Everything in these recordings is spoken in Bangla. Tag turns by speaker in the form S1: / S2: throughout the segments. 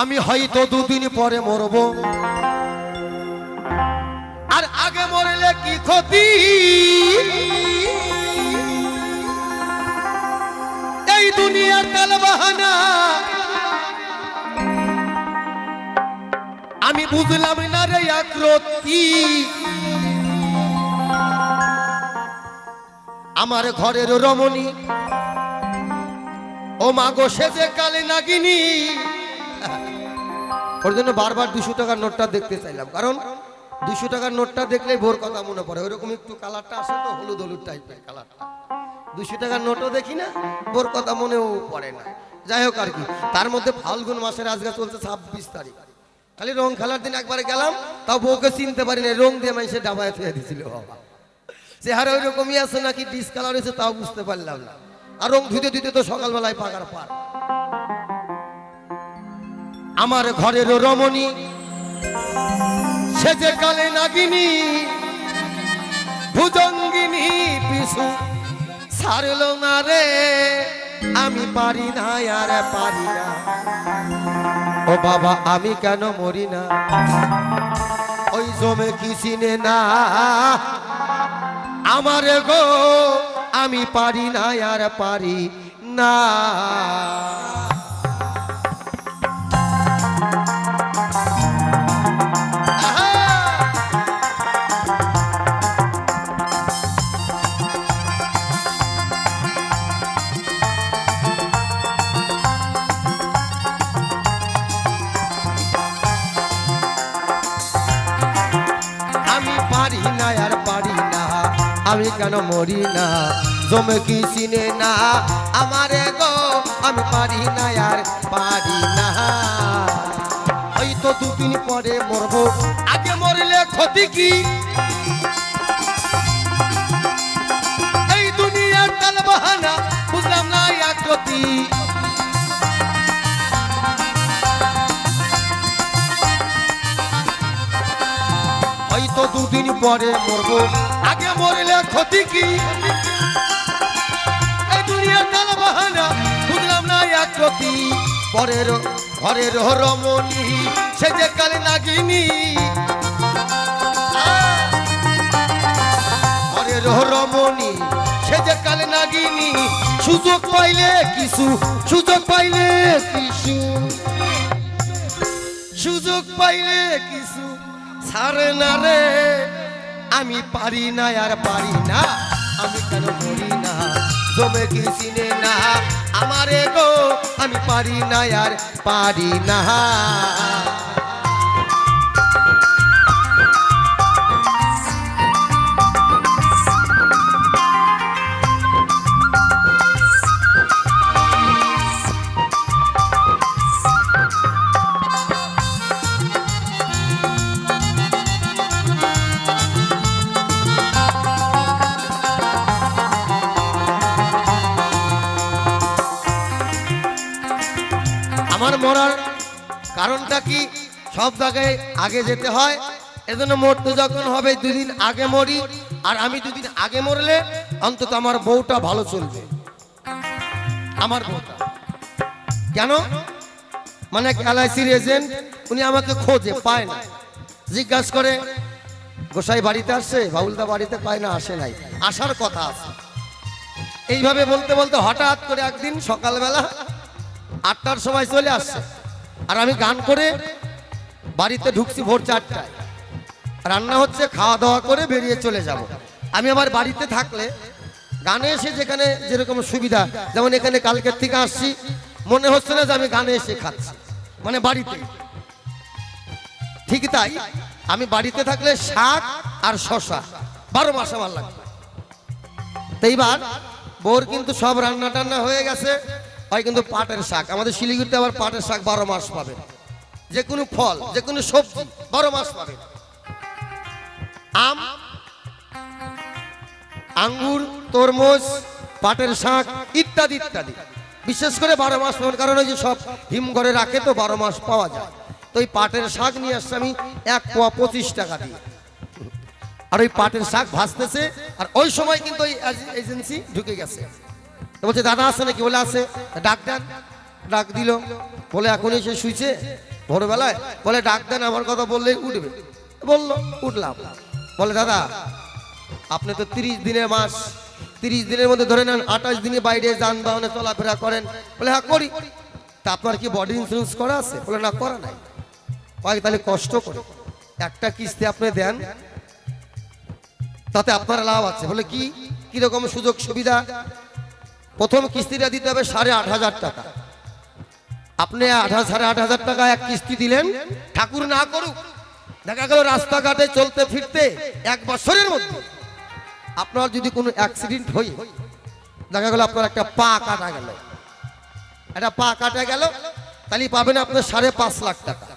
S1: আমি হয়তো দুদিন পরে মরব, আর আগে মরলে কি ক্ষতি? এই দুনিয়ার তালবাহানা আমি বুঝলাম না রে আকৃতি। আমার ঘরের রমণী ও মাগো সেজে কালে নাগিনী। ওর জন্য বারবার 200 টাকার নোটটা দেখতে চাইলাম, কারণ 200 টাকার নোটটা দেখলে ভোর কথা মনে পড়ে। ওইরকম একটু কালারটা আসে তো, হলুদ হলুদ টাইপের কালারটা। 200 টাকার নোটও দেখি না, ভোর কথা মনেও পড়ে না। যাই হোক আর কি, তার মধ্যে ফাল্গুন মাসের আজকে চলছে 26 তারিখ। খালি রং খেলার দিন একবারে গেলাম, তাও বউকে চিনতে পারি না, রং দিয়ে মানুষের ডাবায় ফেলে দিছিল। বাবা চেহারা ওই রকমই আছে নাকি ডিসকালার হয়েছে তাও বুঝতে পারলাম না। আর রং ধুতে ধুতে তো সকালবেলায় পাকার পার। আমার ঘরের রমণী সেজে কালে নাগিনী, ভুজঙ্গিনী পিছু ছাড়ল না রে। আমি পারি না আর পারি না, ও বাবা আমি কেন মরি না? ওই জমে কি চিনে না আমারে গো, আমি পারি না আর পারি না। আমি কেন মরি না? জমে কি চিনে না আমারে গো, আমি পারি না আর পারি না। ওই তো দুদিন পরে মরবো, আগে মরলে ক্ষতি কি? এই দুনিয়ার তালবাহানা বুঝলাম না আকৃতি। হয়তো দুদিন পরে মরবো, আগে মরলে ক্ষতি কি? এই দুনিয়ার তালবাহানা বুঝলাম না আকৃতি। পরের ঘরের রমণী সেজে কালে নাগিনী, ঘরের রমণী সেজে কালে নাগিনী। সুযোগ পাইলে কিছু, সুযোগ পাইলে কিছু, সুযোগ পাইলে কিছু ছাড়ে না রে। আমি পারি না আর পারি না, আমি কেন মরি না? জমে কি চিনে না আমারে গো, আমি পারি না আর পারি না। আমার মরার কারণটা কি? সব জায়গায় আগে যেতে হয়, এজন্য মরতে যখন হবে 2 দিন আগে মরি। আর আমি 2 দিন আগে মরলে অন্তত আমার বউটা ভালো চলবে। আমার বউটা কেন? মানে LICর এজেন্ট, উনি আমাকে খোঁজে, পায় না। জিজ্ঞাসা করে গোসাই বাড়িতে আসছে, বাউলদা বাড়িতে, পায় না, আসে নাই, আসার কথা আছে। এইভাবে বলতে বলতে হঠাৎ করে একদিন সকালবেলা 8টার সময় চলে আসছে। আর আমি গান করে বাড়িতে ঢুকছি ভোর 4টায়, রান্না হচ্ছে, খাওয়া দাওয়া করে বেরিয়ে চলে যাব। আমি আমার বাড়িতে থাকলে গানে এসে যেখানে যেরকম সুবিধা, যেমন এখানে কালকের থেকে আসছি, মনে হচ্ছে না যে আমি গানে এসে খাচ্ছি, মানে বাড়িতে। ঠিক তাই, আমি বাড়িতে থাকলে শাক আর শশা 12 মাস আমার লাগবে। তো এইবার বোর কিন্তু সব রান্না টান্না হয়ে গেছে, হয় কিন্তু পাটের শাক। আমাদের শিলিগুড়িতে আবার পাটের শাক 12 মাস পাবেন। যে কোনো ফল, যে কোনো সবজি 12 মাস পাবেন। আম, আঙ্গুর, তরমুজ, পাটের শাক ইত্যাদি ইত্যাদি, বিশেষ করে 12 মাস পাবেন। কারণ ওই যে সব হিমঘরে রাখে তো 12 মাস পাওয়া যায়। তো ওই পাটের শাক নিয়ে আসছে আমি 1 পোয়া 25 টাকা দিয়ে। আর ওই পাটের শাক ভাজতেছে, আর ওই সময় কিন্তু ওই এজেন্সি ঢুকে গেছে। বলছে দাদা আছে নাকি? বলে আছে, ডাক দেন। ডাক দিল, বলে এখন এসে শুইছে ভোরবেলায়, বলে ডাক দেন, আমার কথা বললেই উঠবে। বললো, উঠলাম। বলে দাদা আপনি তো 30 দিনের মাস, 30 দিনের মধ্যে ধরে নেন 28 দিনে বাইরে যানবাহনে চলাফেরা করেন। বলে হ্যাঁ করি। তা আপনার কি বডি ইন্স্যুরেন্স করা আছে? বলে না, করা নাই। কয় তাহলে কষ্ট করে একটা কিস্তি আপনি দেন, তাতে আপনার লাভ আছে। বলে কি কিরকম সুযোগ সুবিধা? প্রথম কিস্তিটা দিতে হবে 8,500 টাকা। আপনি 8,500 টাকা এক কিস্তি দিলেন, ঠাকুর না করুক দেখা গেল রাস্তাঘাটে চলতে ফিরতে 1 বছরের মধ্যে আপনার যদি কোনো অ্যাক্সিডেন্ট হই, দেখা গেল আপনার একটা পা কাটা গেল, একটা পা কাটা গেল, তাহলে পাবেন আপনার 5.5 লাখ টাকা।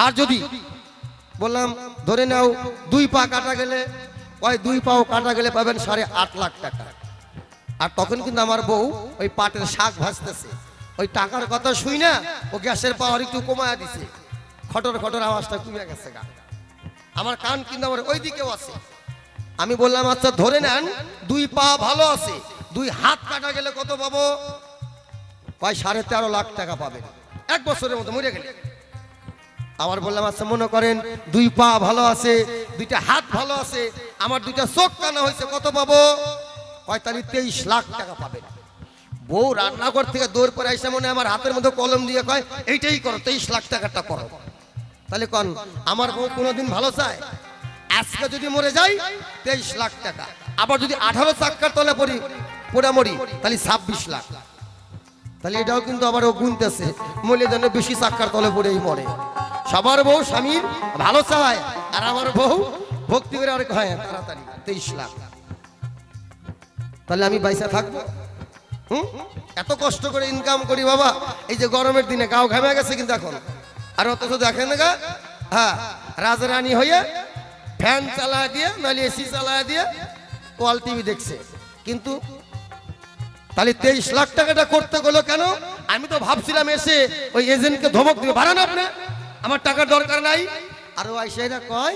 S1: আর যদি বললাম ধরে নাও 2 পা কাটা গেলে, ওই 2 পাও কাটা গেলে পাবেন 8.5 লাখ টাকা। আর তখন কিন্তু আমার বউ ওই পাটের শাক ভাজতেছে, ওই টাকার কথা শুই না ও গ্যাসের পাওয়ার একটু কমায়া দিছে, খটর খটর আওয়াজটা কমে গেছে গা। আমার কান কিন্তু আমার ওই দিকেও আছে। আমি বললাম আচ্ছা ধরে নেন 2 পা ভালো আছে, 2 হাত কাটা গেলে কত পাবো? প্রায় 13.5 লাখ টাকা পাবেন 1 বছরের মধ্যে মরে গেলে। আবার বললাম আচ্ছা মনে করেন 2 পা ভালো আছে, 2টা হাত ভালো আছে, আমার 2টা চোখ কানা হয়েছে, কত পাবো? 23 লাখ টাকা পাবেন। বউ রান্নাঘর থেকে দৌড় করে এসে মনে আমার হাতের মধ্যে কলম দিয়ে কয় এইটাই করো, 23 লাখ টাকাটা করো। তাহলে কোন আমার বউ কোনোদিন ভালো চায়? আজকে যদি মরে যাই 23 লাখ টাকা, আবার যদি 18 চাক্কার তলে পড়ে মরি তাহলে 26 লাখ। তাহলে এটাও কিন্তু আবার ও গুনতেছে, মূল্য জন্য বেশি চাক্কার তলে পড়েই মরে। সবার বউ স্বামীর ভালো চায়, আর আমার বউ ভক্তি করে আর হয় তাড়াতাড়ি 23 লাখ। তাহলে আমি বাইসা থাকবো? এত কষ্ট করে ইনকাম করি বাবা, এই যে গরমের দিনে গাও ঘামে গেছে কিন্তু এখন। আর অথচ দেখেন না গা, হ্যাঁ রাজরানী হয়ে ফ্যান চালা দিয়ে নাহলে এসি চালা দিয়ে ওয়াল টিভি দেখছে। কিন্তু তাহলে 23 লাখ টাকাটা করতে গেল কেন? আমি তো ভাবছিলাম এসে ওই এজেন্টকে ধমক দিবে, বাড়ান আপনি, আমার টাকার দরকার নাই। আর ও আইসাইরা কয়,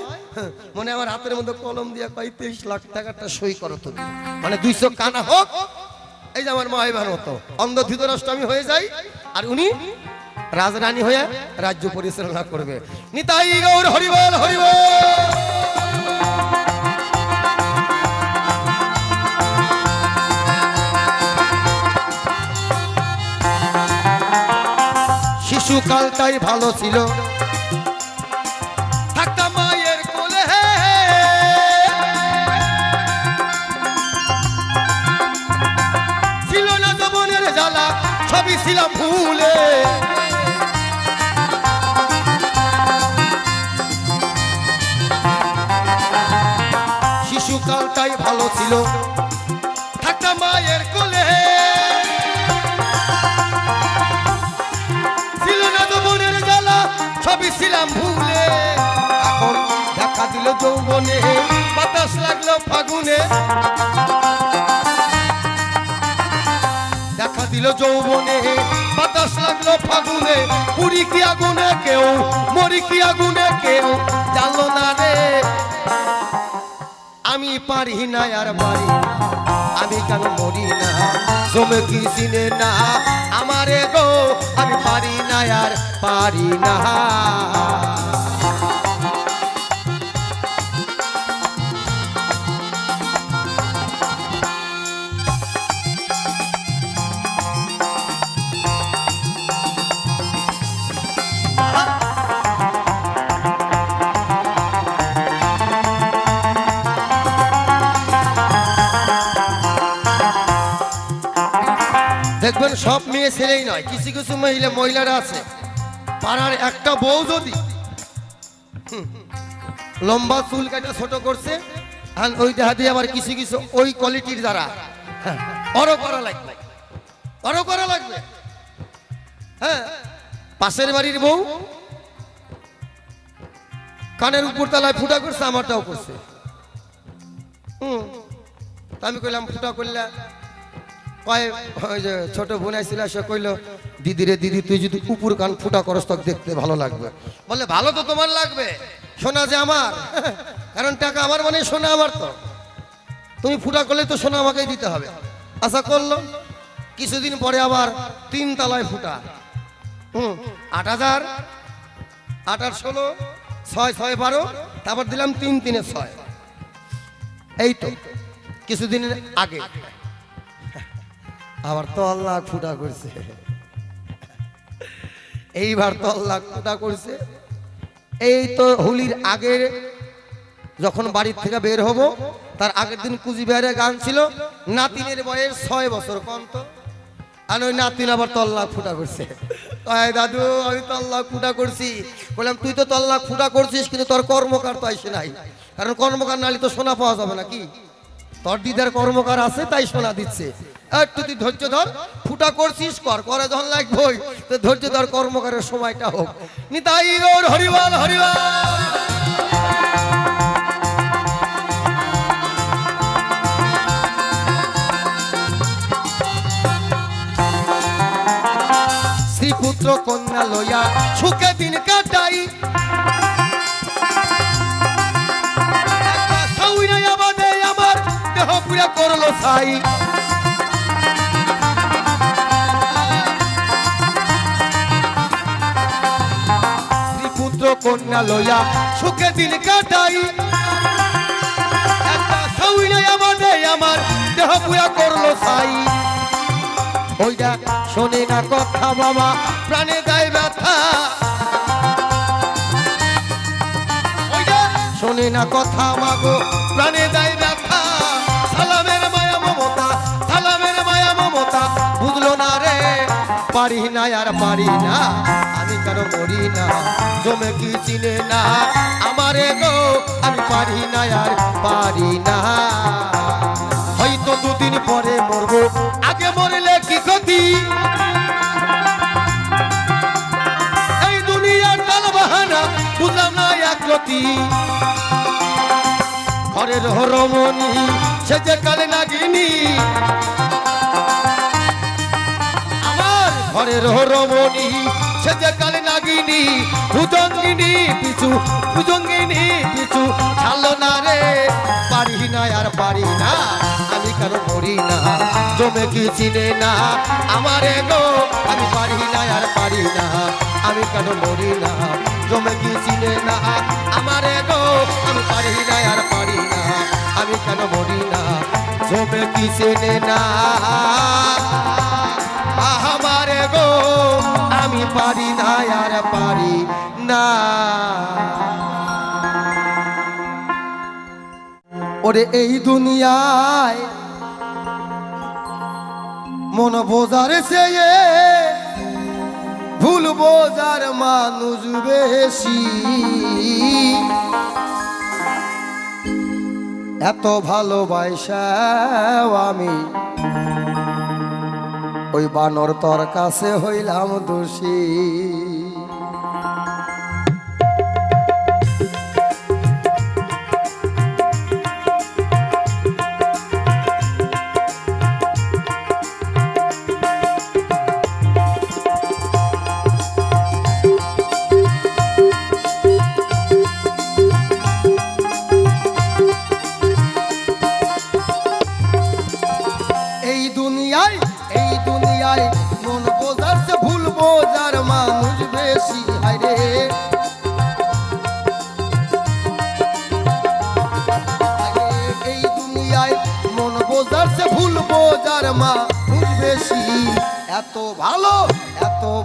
S1: মনে আমার হাতের মধ্যে কলম দিয়ে কয় 23 লাখ টাকাটা সই করো তুমি, মানে 2 চোখ কানা হোক। এই যে আমার মাইবার মতো অন্ধ ধৃতরাষ্ট্র আমি হয়ে যাই, আর উনি রাজরানী হয়ে রাজ্য পরিচালনা করবে। নিতাই গৌর হরিবল হরিবল। শিশুকালটাই ভালো ছিল, থাকতাম মায়ের কোলে, ছিল না জীবনের জ্বালা, সবই ছিলাম ভুলে। শিশুকালটাই ভালো ছিল, থাকতাম মায়ের কোলে, ছিল না জীবনের জ্বালা, সবই ছিলাম ভুলে। এখন দেখা দিল যৌবনে, বাতাস লাগলো ফাগুনে, দেখা দিল যৌবনে, বাতাস লাগলো ফাগুনে। পুরি কি আগুনে কেউ, মরি কি আগুনে কেউ, জানলো না রে আমি পারি না আর পারি, আমি কেন মরি না, জমে কি চিনে না আমারে গো, আমি পারি না আর পারি না। দেখবেন সব মেয়ে ছেলেই নয়, কিছু কিছু মহিলারা আছে, পাড়ার একটা বউ যদি লম্বা চুল কাটা ছোট করছে, আর ওই দেখা দিয়ে আবার কিছু কিছু ওই কোয়ালিটির দ্বারা অরো করা লাগবে, অরো করা লাগবে। হ্যাঁ, পাশের বাড়ির বউ কানের উপর তলায় ফুটা করছে, আমারটাও করছে। আমি কইলাম ফুটা করলে, ওই যে ছোট বোন আইছিল, সে কইলো দিদি রে দিদি তুই যদি কুকুর কান ফুটা করস তক দেখতে ভালো লাগবে। বললে ভালো তো তোমার লাগবে, সোনা যে আমার, কারণ টাকা আমার মানে সোনা আমার, তো তুমি ফুটা করলে তো সোনা আমাকেই দিতে হবে। আশা করলো কিছুদিন পরে আবার 3 তলায় ফুটা। 8,000 8 আর 16 6 6 12, তারপর দিলাম 3 3 6। এই তো কিছুদিন আগে আবার তো আল্লাহ ফুটা করছে। এইবার তো আল্লাহ ফুটা করছে। এই তো হোলির আগে যখন বাড়ির থেকে বের হব, তার আগের দিন কুচিবিহারে গান ছিল, নাতিনের বয়স 6 বছর কম তো। আর ওই নাতিন আবার তল্লাক ফুটা করছে। দাদু আমি তল্লাক ফুটা করছি। বললাম তুই তো তল্লাক ফুটা করছিস, কিন্তু তোর কর্মকার তো আইসে নাই। কারণ কর্মকার নালি তো সোনা পাওয়া যাবে না। কি তোর দিদার কর্মকার আছে, তাই সোনা দিচ্ছে। একটু তুই ধৈর্য ধর, ফুটা করছিস কর, করে যখন লাগবই তো ধৈর্য ধর, কর্মকারের সময়টা হোক। নিতাই গৌর হরিবল হরিবল। পুত্র কন্যা লইয়া সুখে দিন কাটাই, আমার দেহ পুরা করলো ছাই। পুত্র কন্যা লইয়া সুখে দিন কাটাই, আমার দেহ পুরা করলো ছাই। ওইটা শোনে না কথা বাবা, প্রাণে দেয় ব্যথা। ওইটা শোনে না কথা মাগো, প্রাণে দেয় ব্যথা। সালামের মায়া মমতা, সালামের মায়া মমতা, বুঝলো না রে পারি না আর পারি না, আমি কেন মরি না, জমে কি চিনে না আমারে গো, আমি পারি না আর পারি না। হয়তো 2 দিন পরে মরবো, আগে মরলে কি ক্ষতি, এই দুনিয়ার টাল বাহানা বুঝলাম না একরতি। ঘরের রমণী সে যে কালে নাগিনী, আমার ঘরের রমণী সে যে কালে নাগিনী, ভুজঙ্গিনী পিছু ভুজঙ্গিনী পিছু ছাড়লো না রে, পারি না আর পারি না, আমি কেন মরি না, জমে কি চিনে না আমারে গো, আমি পারি না আর পারি না, আমি কেন মরি না, জমে কি চিনে না আমারে গো, আমি পারি না আর পারি না, আমি কেন মরি না, জমে কি চিনে না আমারে গো, আমি পারি না আর পারি না। ওরে এই দুনিয়ায় মন বোঝার চেয়ে ভুল বোঝার মানুষ বেশি, এত ভালোবাসাও আমি ওই বানর তোর কাছে হইলাম দোষী। মন বোঝার চেয়ে ভুল বোঝার মানুষ বেশি, হায়রে এই দুনিয়ায় মন বোঝার চেয়ে ভুল বোঝার মানুষ বেশি, এত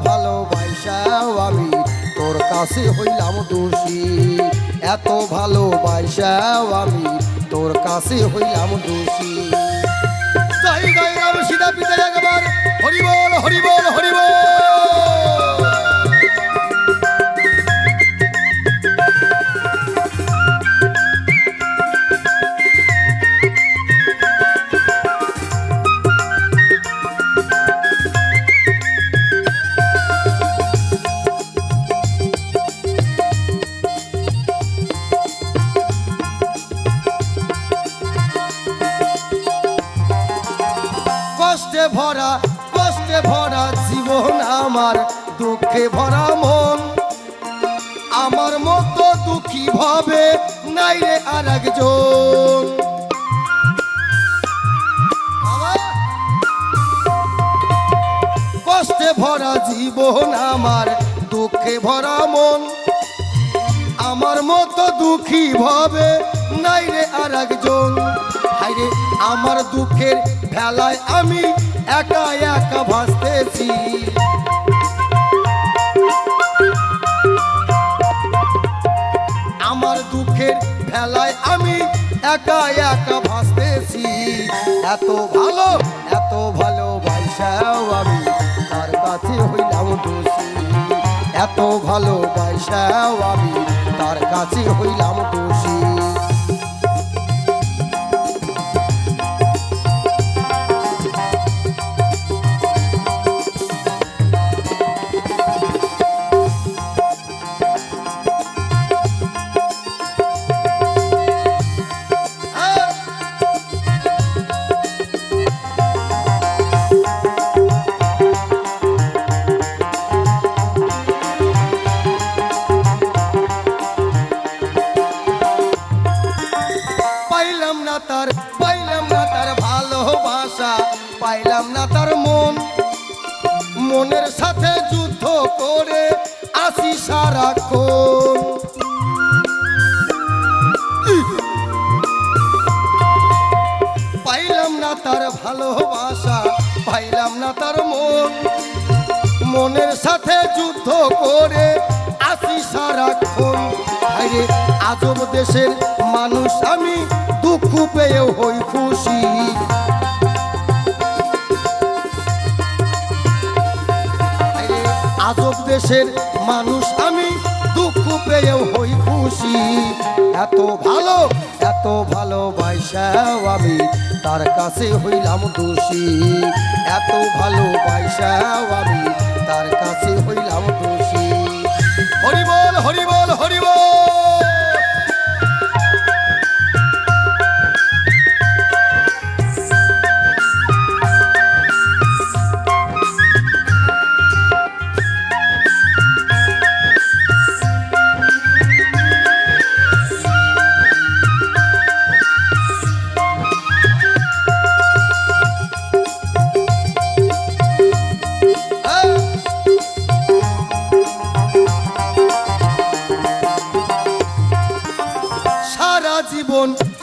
S1: ভালোবাসাও আমি তোর কাছে হইলাম দোষী, এত ভালোবাসাও আমি তোর কাছে হইলাম দোষী। জয় জয় রাম সীতা পিতা একবার হরিবল হরিবল হরিবল। কষ্টে ভরা জীবন আমার, দুঃখে ভরা মন, আমার মতো দুঃখী ভাবে নাই রে আর একজন। কষ্টে ভরা জীবন আমার, দুঃখে ভরা মন, আমার মতো দুঃখী ভাবে নাই রে আর একজন। হায়রে আমার দুঃখের ভেলায় আমি একা একা ভাসতেছি। আমার দুঃখের ভেলায় আমি একা একা ভাসতেছি। এত ভালোবাসাও আমি তার কাছে হইলাম দোষী। এত ভালোবাসাও আমি তার কাছে হইলাম দোষী। পাইলাম না তার ভালোবাসা, পাইলাম না তার মন, মনের সাথে যুদ্ধ করে আসি সারাক্ষণ। পাইলাম না তার ভালোবাসা, পাইলাম না তার মন, মনের সাথে যুদ্ধ করে আসি সারাক্ষণ। আরে আজব দেশের মানুষ আমি, দুঃখ পেয়েও হই খুশি। আজব দেশের মানুষ আমি, দুঃখ পেয়েও হই খুশি। এত ভালোবাসাও আমি তার কাছে হইলাম দোষী। এত ভালোবাসাও আমি তার কাছে হইলাম দোষী। হরি বল হরি বল হরি বল।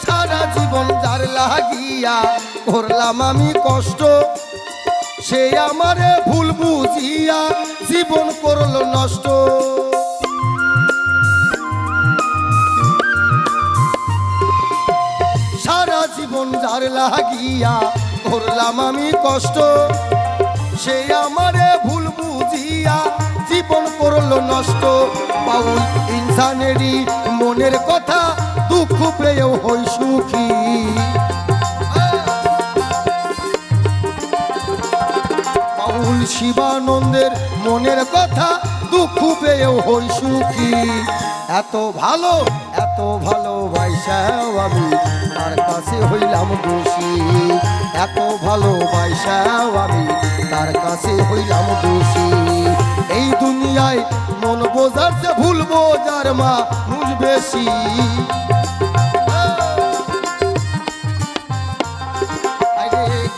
S1: সারা জীবন যার লাগিয়া করলাম আমি কষ্ট, সে আমারে ভুল বুঝিয়া জীবন করলো নষ্ট। সারা জীবন যার লাগিয়া করলাম আমি কষ্ট, সে আমারে ভুল বুঝিয়া জীবন করলো নষ্ট। বাউল ইনসানেরই মনের কথা, দুঃখ পেয়েও হই সুখী। বাউল শিবানন্দের মনের কথা, দুঃখ পেয়েও হই সুখী। এত ভালোবাসাও আমি তার কাছে হইলাম দোষী। এত ভালোবাসাও আমি তার কাছে হইলাম দোষী। এই দুনিয়ায় মন বোঝার যে ভুল বোঝার মানুষ বেশি।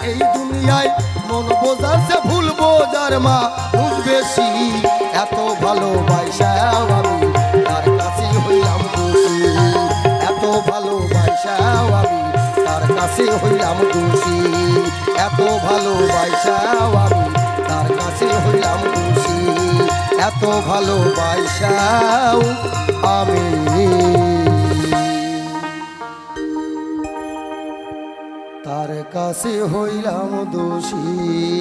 S1: এই দুনিয়ায় মন বোঝার যে ভুল বোঝার মানুষ বেশি। এত ভালোবাসাও আমি তার কাছে হইলাম দোষী। এত ভালোবাসাও আমি তার কাছে হইলাম দোষী। এত ভালোবাসাও আমি তার কাছে হইলাম দোষী। এত ভালোবাসাও আমি তার কাছে হইলাম দোষী।